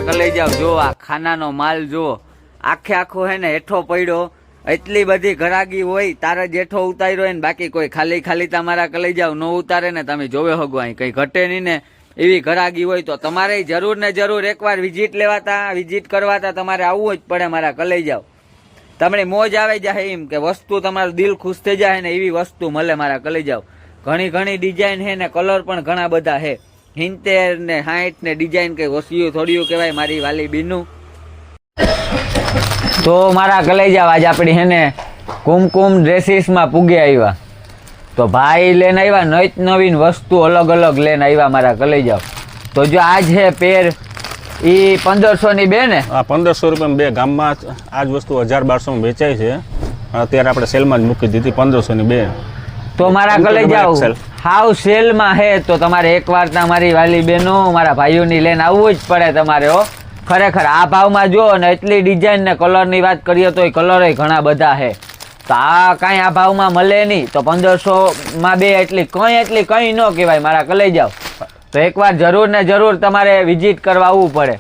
મારા કલે જાવ જો આ ખાનાનો માલ જો આખે આખો હે ને હેઠો પડ્યો એટલી બધી ઘરાગી હોય તારે જેઠો ઉતાર્યો હોય ને બાકી કોઈ ખાલી ખાલી તમારા કલે જાવ ન ઉતારે ને તમે જોવે હગો અહીં કઈ ઘટે નહીં ને એવી ઘરાગી હોય તો તમારે જરૂર ને જરૂર એકવાર વિઝિટ કરવાતા તમારે આવવું જ પડે મારા કલે જાવ તમને મોજ આવે જાય એમ કે વસ્તુ તમારું દિલ ખુશ થઈ જાય ને એવી વસ્તુ મળે મારા કલે જાવ ઘણી ઘણી ડિઝાઇન હે ને કલર પણ ઘણા બધા હે 70 ને 60 ને ડિઝાઇન કઈ ઓછિયું થોડિયું કહેવાય મારી વાલી બીનું તો મારા કલે જાવ આજ આપણી હે ને કુમકુમ ડ્રેસીસમાં પૂગે આવ્યા તો ભાઈ લઈને આવ્યા નવીન નવીન વસ્તુ અલગ અલગ લઈને આવ્યા મારા કલે જાવ તો જો આજ હે પેર એ 1500 ની બે ને 1500 રૂપિયા બે ગામમાં આજ વસ્તુ 1000-1200 માં વેચાય છે અત્યારે આપણે સેલમાં જ મૂકી દીધી 1500 ની બે તો મારા કલે જાવ હાવ સેલમાં હે તો તમારે એકવાર તમારી વાલી બહેનો મારા ભાઈઓની લઈને આવવું જ પડે તમારે હો ખરેખર આ ભાવમાં જો ને એટલી ડિઝાઇન ને કલરની વાત કરીએ તો એ કલર ઘણા બધા હે તો આ કાંઈ આ ભાવમાં મળે નહીં તો 1500 માં બે એટલી કંઈ ન કહેવાય મારા કલે જાવ તો એકવાર જરૂર ને જરૂર તમારે વિઝિટ કરવા આવવું પડે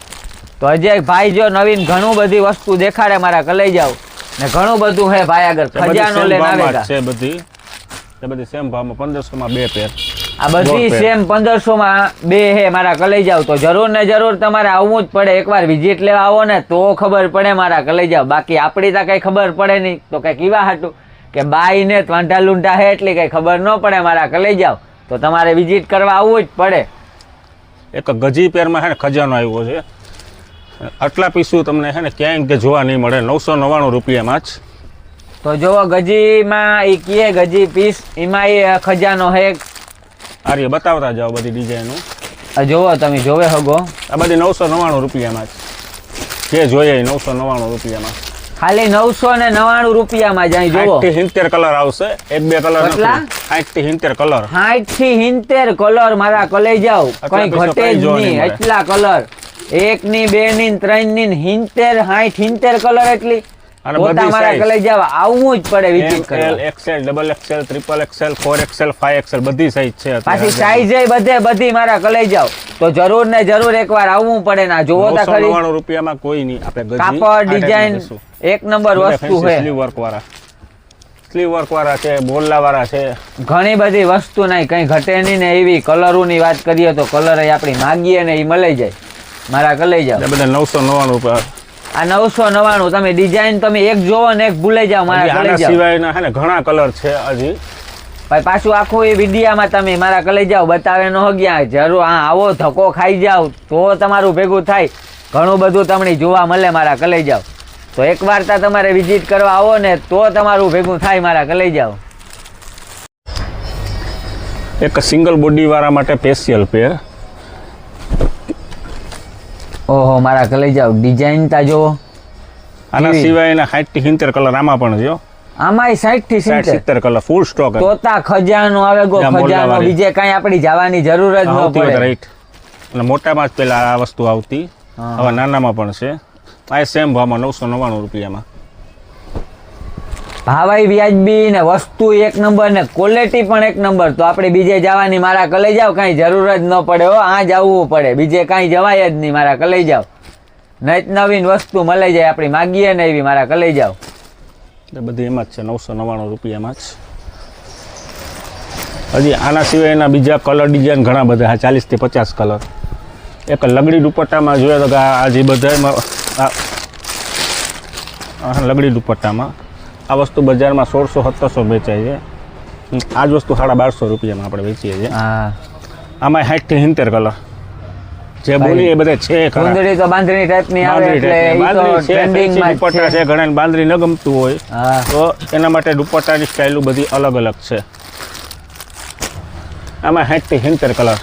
તો અજય ભાઈ જો નવીન ઘણું બધી વસ્તુ દેખાડે મારા કલે જાવ ને ઘણું બધું હે ભાઈ આગળ ખજાનો લઈને આવેલા છે બધી સેમ ભાવમાં 1500 માં બે પેર આ બધી સેમ 1500 માં બે હે મારા કલે જાવ તો જરૂર ને જરૂર તમારે આવવું જ પડે એકવાર વિઝિટ લેવા આવો ને તો ખબર પડે મારા કલે જાવ બાકી આપણી તો કઈ ખબર પડે નહીં તો કઈ કીવા હાટું કે બાઈ ને વાંઢા લૂંઢા હે એટલી કઈ ખબર ન પડે મારા કલે જાવ તો તમારે વિઝિટ કરવા આવવું જ પડે એક ગજી પેરમાં હે ને ખજાનો આવ્યો છે આટલા પીસું તમને હે ને ક્યાંય જોવા નહીં મળે 999 રૂપિયામાં જ તો જોવો ગજીમાં એ કીએ ગજી પીસ એમાં એ ખજાનો હે આર્ય બતાવતા જાઓ બધી ડિઝાઇનો જોવો તમે જોવે હગો આ બધી 999 રૂપિયામાં જ જે જોઈએ 999 રૂપિયામાં ખાલી 999 રૂપિયામાં જ અહીં જોવો 70 કલર આવશે એક બે કલર કેટલા 70 કલર 70 કલર મારા કલે જાવ કઈ ઘટે જ નહીં એટલા કલર એક ની બે ની ત્રણ ની 70 કલર એટલી અને બધી મારા કલે જાવ આવવું જ પડે વિઝિટ કરવા XL double XL triple XL 4XL 5XL બધી સાઈઝ છે પાછી સાઈઝ બધી મારા કલે જાવ તો જરૂર ને જરૂર એકવાર આવવું પડે ના જોવો તો ખરી 999 રૂપિયામાં કોઈ નહીં આપણે કાપડ ડિઝાઇન એક નંબર વસ્તુ છે સ્લીવ વર્ક વાળા છે બોલ્લા વાળા છે ઘણી બધી વસ્તુ નહીં કઈ ઘટે નહીં ને એવી કલરોની વાત કરીએ તો કલર આપણી માગીએ ને એ મળી જાય મારા કલે જાવ બધા 999 રૂપિયા આ 999 તમે ડિઝાઇન તમે એક જોવો ને એક ભૂલે જાવ મારા કલે જાવ સિવાયના હે ને ઘણા કલર છે હજી ભાઈ પાછું આખું એ વિડીયામાં તમે મારા કલે જાવ બતાવે ન ગયા જરૂર આ આવો ધક્કો ખાઈ જાવ તો તમારું ભેગું થાય ઘણું બધું તમને જોવા મળે મારા કલે જાવ તો એકવાર તમારે વિઝિટ કરવા આવો ને તો તમારું ભેગું થાય મારા કલે જાવ એક સિંગલ બોડી વાળા માટે સ્પેશિયલ પેર ઓહો મારા કલે જાવ ડિઝાઇન તા જો આના સિવાયના 60-70 કલર આમાં પણ જો આમાં 60-70 કલર ફૂલ સ્ટોક તોતા ખજાનો આવે ગો ખજાનો બીજે કાંઈ આપણી જવાની જરૂર જ ન પડે રાઈટ અને મોટામાં જ પેલા આ વસ્તુ આવતી હવે નાનામાં પણ છે આ સેમ ભાવમાં 999 રૂપિયામાં ભાવાઈ વ્યાજબી ને વસ્તુ એક નંબર ને ક્વોલિટી પણ એક નંબર તો આપણે બીજે જવાની મારા કલે જાવ કાંઈ જરૂર જ ન પડે હો આ જ આવવું પડે બીજે કાંઈ જવાય જ નહીં મારા કલે જાવ નવીન વસ્તુ મળી જાય આપણી માગીએ ને એવી મારા કલે જાવ બધી એમાં જ છે 999 રૂપિયામાં જ હજી આના સિવાયના બીજા કલર ડિઝાઇન ઘણા બધા 40 થી 50 કલર એક લગડી દુપટ્ટામાં જોઈએ તો આ જે બધા લગડી દુપટ્ટામાં આ વસ્તુ બજારમાં 1600-1700 વેચાય છે આ જ વસ્તુ 1250 રૂપિયામાં આપણે વેચીએ છીએ આમાં 60-70 કલર જે બોલી એ બધા છે બાંધણી તો બાંધણી ટાઈપની આવે એટલે ઈ તો ટ્રેન્ડિંગમાં દુપટ્ટા છે ઘણાને બાંધણી ન ગમતું હોય તો એના માટે દુપટ્ટાની સ્ટાઇલો બધી અલગ અલગ છે આમાં 60-70 કલર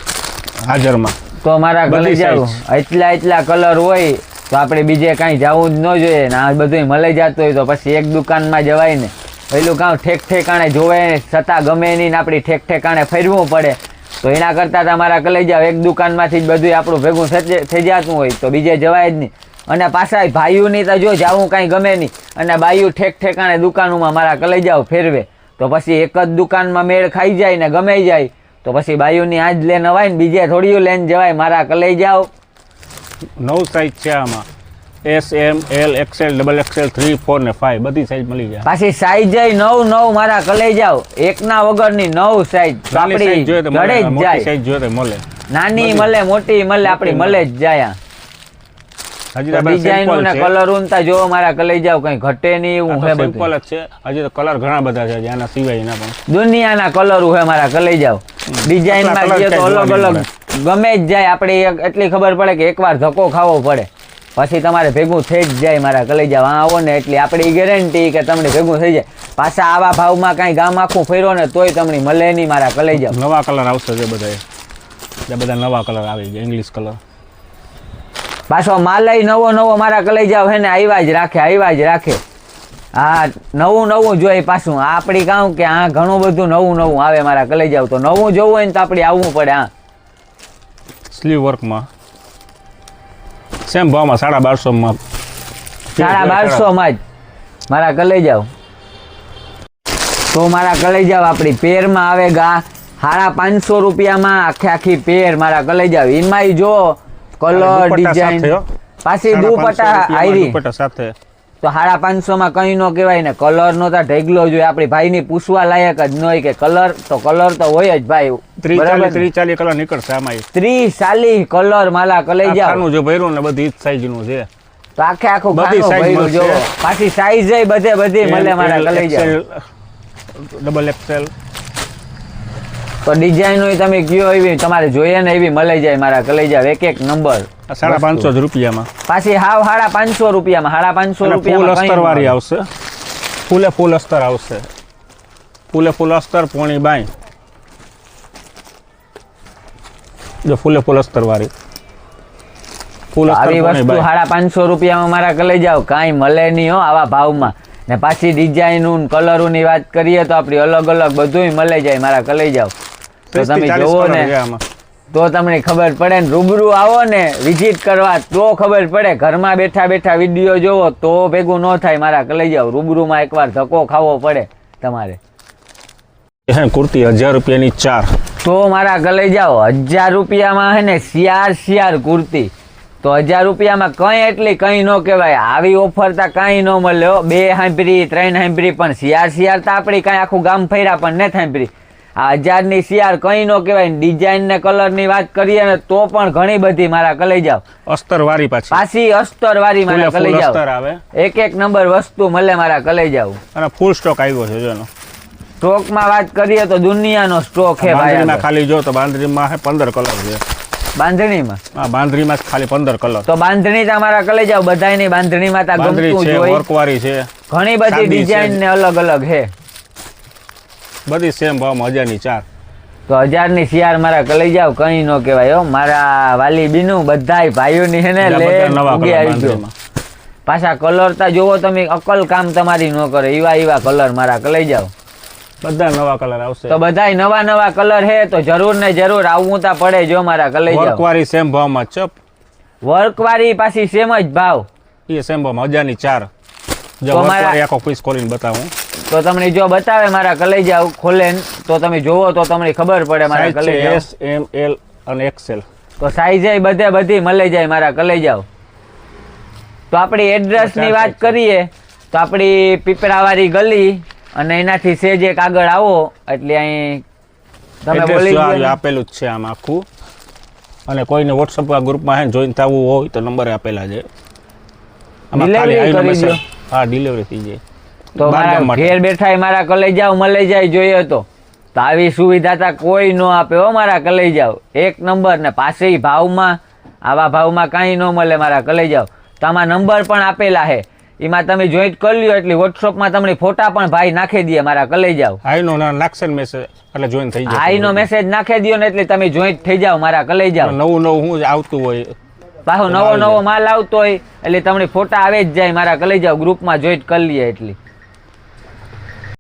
હાજરમાં તો મારા કલે જાવ એટલા કલર હોય તો આપણે બીજે કાંઈ જવું જ ન જોઈએ ને આ બધું મળી જતું હોય તો પછી એક દુકાનમાં જવાય ને પેલું કાં ઠેકાણે જોવાય છતાં ગમે નહીં ને આપણી ઠેકાણે ફેરવું પડે તો એના કરતાં તમારા કલે જાવ એક દુકાનમાંથી જ બધું આપણું ભેગું થઈ જતું હોય તો બીજે જવાય જ નહીં અને પાછા ભાઈઓની તો જો જાવું કાંઈ ગમે નહીં અને બાઈઓ ઠેકાણે દુકાનોમાં મારા કલે જાવ ફેરવે તો પછી એક જ દુકાનમાં મેળ ખાઈ જાય ને ગમે જાય તો પછી બાઈઓની આજ લઈને અવાય ને બીજે થોડીઓ લઈને જવાય મારા કલે જાવ 9 સાઈઝ છે આમાં, એસ, એમ, એલ, એક્સેલ, ડબલ એક્સેલ, 3, 4 ને 5 બધી સાઈઝ મળી જાય. પાછી સાઈઝ નવ મારા કલાઈ જાવ, એકના વગરની 9 સાઈઝ. નાની આપણી સાઈઝ જોઈએ તો ગળે મળે, જ મોટી જાય, સાઈઝ જોઈએ તો મળે. નાની મળે, મોટી મળે, આપણી મળે જ જાય. હજી તો ડિઝાઇન ને કલર ઉનતા જો મારા કલાઈ જાવ, કઈ ઘટે નહીં એવું હે બધું. સિમ્પલ જ છે. હજી તો કલર ઘણા બધા છે આના સિવાયના પણ. દુનિયાના કલર હે મારા કલાઈ જાવ. ડિઝાઇન માં જઈએ તો અલગ અલગ ગમે જ જાય. આપણે એટલી ખબર પડે કે એકવાર ધક્કો ખાવો પડે પછી તમારે ભેગું થઈ જ જાય મારા કલાઈ જાવ. આવો ને એટલે આપણી ગેરંટી કે તમને ભેગું થઈ જાય. પાછા આવા ભાવમાં કાંઈ ગામ આખું ફેરો ને તોય તમને મળે નહીં મારા કલાઈ જાવ. નવા કલર આવશે જે બધા નવા કલર આવી ગયા, ઇંગ્લિશ કલર. પાછો માલય નવો મારા કલાઈ જાવ હે ને આવ્યા જ રાખે. હા, નવું જોઈએ પાછું. આપણી કામ કે આ ઘણું બધું નવું આવે મારા કલાઈ જાવ. તો નવું જોવું હોય ને તો આપણે આવવું પડે. હા, સ્લીવ વર્કમાં સેમ ભાવમાં 1250 1250 જ મારા કલાઈ જાવ. તો મારા કલાઈ જાવ આપણી પેરમાં આવે ગા 550 રૂપિયામાં આખી પેર મારા કલાઈ જાવ. એમાંય જો કલર ડિઝાઇન પાછી દુપટ્ટા આયરી દુપટ્ટા સાથે તો 550 માં કઈ નો કહેવાય ને. કલર નો તો ઢેગલો જોઈએ. આપણી ભાઈની પૂછવા લાયક જ ન હોય કે કલર તો હોય જ ભાઈ. 30-40 કલર નીકળશે આમાં. 30-40 કલર માલા કલાઈ જાવ. આનું જો ભર્યું ને બધી સાઈઝ નું છે. તો આખું બધી ખાનું size ભર્યું જો. મળશે. પાછી સાઈઝ બધી મળે મારા કલાઈ જાવ. ડબલ એક્સેલ તો ડિઝાઇન હોય તમે કયો એવી તમારે જોઈએ ને એવી મળી જાય મારા કલાઈ જાવ. એક નંબર 550 રૂપિયામાં. પાછી હાવ 550 રૂપિયામાં. 550 રૂપિયામાં ફૂલ અસ્તર વાળી આવશે. ફૂલ અસ્તર આવશે. ફૂલ અસ્તર પોણી બાઈ જો ફૂલ અસ્તર વાળી. ફૂલ અસ્તર આવી પોણી વસ્તુ બાઈ 550 રૂપિયામાં મારા કલાઈ જાવ કાંઈ મળે નહીં હો આવા ભાવમાં. ને પાછી ડિઝાઇન કલરોની વાત કરીએ તો આપણી અલગ બધુંય મળે જાય મારા કલાઈ જાવ. તો તમે જોવો ને તો તમને ખબર પડે ને. રૂબરૂ આવો ને વિઝિટ કરવા તો ખબર પડે. ઘરમાં બેઠા વિડીયો જોવો તો ભેગું ન થાય મારા કલાઈ જાવ. રૂબરૂમાં એકવાર ધક્કો ખાવો પડે તમારે. કુર્તી 1000 રૂપિયાની 4 તો મારા કલાઈ જાવ 1000 રૂપિયામાં હે ને શિયાર કુર્તી. તો 1000 રૂપિયામાં કઈ ન કહેવાય. આવી ઓફર તા કાંઈ ન મળે. 2 હાંભરી 3 હાંભરી પણ શિયાર તો આપણી કાંઈ આખું ગામ ફર્યા પણ નથી હાંભરી. આ 1000 ની શિયાર કઈ ન કહેવાય. ડિઝાઇન ને કલર ની વાત કરીએ ને તો પણ ઘણી બધી મારા કલાઈ જાવ. અસ્તર વાળી પાછી અસ્તર વાળી મારા કલાઈ જાવ. આવે એક નંબર વસ્તુ મળે મારા કલાઈ જાવ. અને ફૂલ સ્ટોક આવ્યો છે જોનો. સ્ટોક માં વાત કરીએ તો દુનિયાનો સ્ટોક છે ભાઈ. ખાલી જો તો બાંધણીમાં 15 કલર છે. બાંધણીમાં? હા, બાંધણીમાં ખાલી 15 કલર. તો બાંધણી તમારા કલાઈ જાવ બધાયની બાંધણીમાં તા ગમતું જ હોય. વર્કવાળી છે. ઘણી બધી ડિઝાઇન ને અલગ છે. બધી સેમ ભાવમાં 1000 ની 4. તો 1000 ની શિયાર મારા કલાઈ જાવ કઈ ન કહેવાય હો. મારા વાલી બીનું બધાય ભાઈઓની હે ને લે ઉગી આવી ગયો. પાછા કલર તા જોવો તમે અકલ કામ તમારી ન કરે એવા કલર મારા કલાઈ જાવ. બધા નવા કલર આવશે. તો બધાય નવા કલર હે તો જરૂર આવવું તા પડે જો મારા કલાઈ જાવ. વર્કવાળી સેમ ભાવમાં ચપ. વર્કવાળી પાછી સેમ જ ભાવ. એ સેમ ભાવમાં 1000 ની 4. જો તો વર્કવાળી આખો પીસ ખોલીને બતાવું તો તમને જો બતાવે મારા કલાઈ જાવ ખોલે તો તમે જોવો તો તમને ખબર પડે મારા કલાઈ જાવ. એસ, એમ, એલ અને એક્સેલ. તો સાઈઝ બધી મળી જાય મારા કલાઈ જાવ. તો આપણી એડ્રેસ ની વાત કરીએ તો આપણી પીપરાવાળી ગલી અને એનાથી સેજ એક આગળ આવો એટલે અહીં તમે બોલી ગયો આપેલું જ છે આમ આખું. અને કોઈને WhatsApp ગ્રુપમાં હે જોઈન થવું હોય તો નંબર આપેલા છે. ડિલિવરી કરી દો. હા, ડિલિવરી થઈ જાય. તો મારા ઘેર બેઠા મારા કલાઈ જાવ મળી જાય જોઈએ તો આવી સુવિધા તા કોઈ ન આપે હો મારા કલાઈ જાવ. એક નંબર. ને પાછી ભાવમાં આવા ભાવમાં કાંઈ ન મળે મારા કલાઈ જાવ. તો આમાં નંબર પણ આપેલા છે. એમાં તમે જોઈન્ટ કરી લ્યો એટલે વોટ્સઅપમાં તમને ફોટા પણ ભાઈ નાખી દે મારા કલાઈ જાવ. આઈનો નાખશે મેસેજ એટલે જોઈન થઈ જાય. આઈનો મેસેજ નાખી દો ને એટલે તમે જોઈન્ટ થઈ જાવ મારા કલાઈ જાવ. નવું હું આવતું હોય પાછો નવો માલ આવતો હોય એટલે તમને ફોટા આવે જ જાય મારા કલાઈ જાવ. ગ્રુપમાં જોઈન્ટ કરી લઈએ એટલી